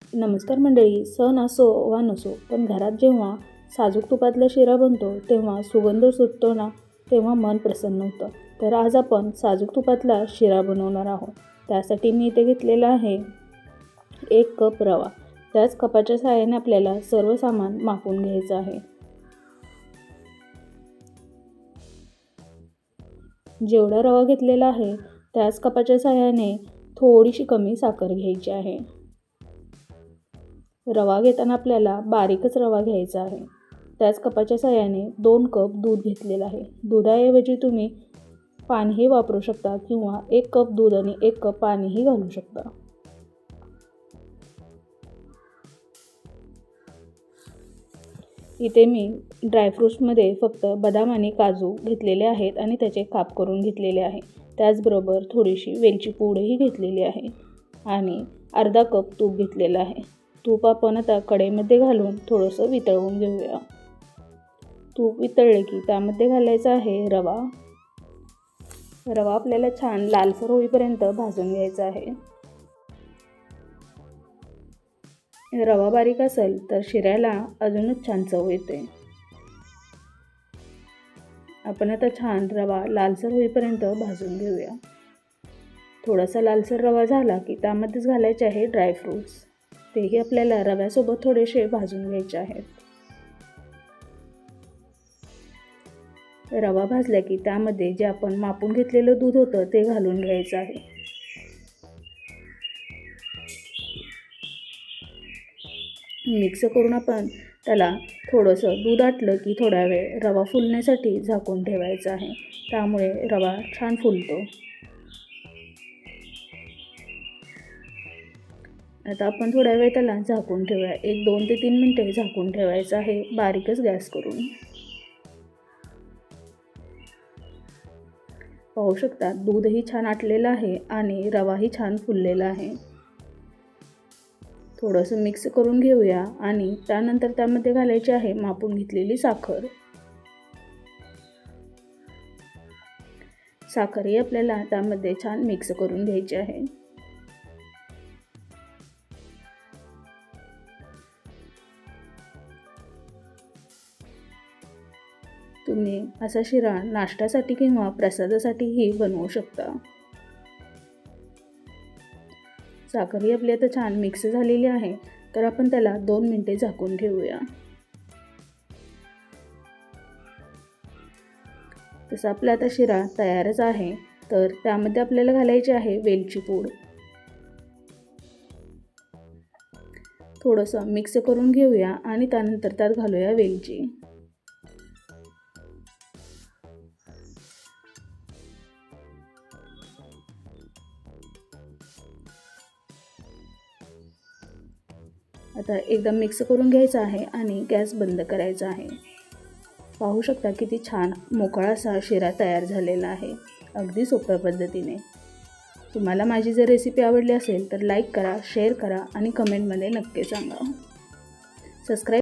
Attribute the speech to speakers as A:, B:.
A: नमस्कार मंडळी. सण असो वा नसो, पण घरात जेव्हा साजूक तुपातला शिरा बनतो तेव्हा सुगंध सुटतो ना, तेव्हा मन प्रसन्न होतं. तर आज आपण साजूक तुपातला शिरा बनवणार आहोत. त्यासाठी मी इथे घेतलेला आहे 1 कप रवा. त्याच कपाच्या सहाय्याने आपल्याला सर्व सामान मापून घ्यायचं आहे. जेवढा रवा घेतलेला आहे त्याच कपाच्या सहाय्याने थोडीशी कमी साखर घ्यायची आहे. रवा घेताना आपल्याला बारीकच रवा घ्यायचा आहे. त्याच कपाच्या सहाय्याने 2 कप दूध घेतलेलं आहे. दुधाऐवजी तुम्ही पाणीही वापरू शकता किंवा 1 कप दूध आणि 1 कप पाणीही घालू शकता. इथे मी ड्रायफ्रूट्समध्ये फक्त बदाम आणि काजू घेतलेले आहेत आणि त्याचे काप करून घेतलेले आहे. त्याचबरोबर थोडीशी वेलची पूडही घेतलेली आहे आणि अर्धा कप तूप घेतलेलं आहे. तूप आपण आता कढईमध्ये घालून थोडंसं वितळवून घेऊया. तूप वितळले की त्यामध्ये घालायचा आहे रवा. रवा आपल्याला छान लालसर होईपर्यंत भाजून घ्यायचा आहे. रवा बारीक असेल तर शिऱ्याला अजूनच छान चव येते. आपण आता छान रवा लालसर होईपर्यंत भाजून घेऊया. थोडासा लालसर रवा झाला की त्यामध्येच घालायचे आहे ड्रायफ्रूट्स. तेही आपल्याला रव्यासोबत थोडेसे भाजून घ्यायचे आहेत. रवा भाजला की त्यामध्ये जे आपण मापून घेतलेलं दूध होतं ते घालून घ्यायचं आहे. मिक्स करून आपण त्याला थोडंसं दूध आटलं की थोडा वेळ रवा फुलण्यासाठी झाकून ठेवायचा आहे. त्यामुळे रवा छान फुलतो. आता आपण थोडा वेळ त्याला झाकून ठेवूया. 2 ते 3 मिनिटे झाकून ठेवायचं आहे, बारीकच गॅस करून. पाहू शकता दूधही छान आटलेलं आहे आणि रवाही छान फुललेला आहे. थोडंसं मिक्स करून घेऊया आणि त्यानंतर त्यामध्ये घालायची आहे मापून घेतलेली साखर. साखरही आपल्याला त्यामध्ये छान मिक्स करून घ्यायची आहे. तुम्ही असा शिरा नाश्त्यासाठी किंवा प्रसादासाठीही बनवू शकता. साखरही आपली आता छान मिक्स झालेली आहे, तर आपण त्याला 2 मिनिटे झाकून ठेवूया. तसा आपला आता शिरा तयारच आहे. तर त्यामध्ये आपल्याला घालायची आहे वेलची पूड. थोडंसं मिक्स करून घेऊया आणि त्यानंतर त्यात घालूया वेलची. आता एकदम मिक्स करून घ्यायचं आहे आणि गॅस बंद करायचा आहे. पाहू शकता किती छान मोकळा असा शिरा तयार झालेला आहे, अगदी सोप्या पद्धतीने. तुम्हाला माझी जर रेसिपी आवडली असेल तर लाईक करा, शेअर करा आणि कमेंटमध्ये नक्की सांगा. सबस्क्राईब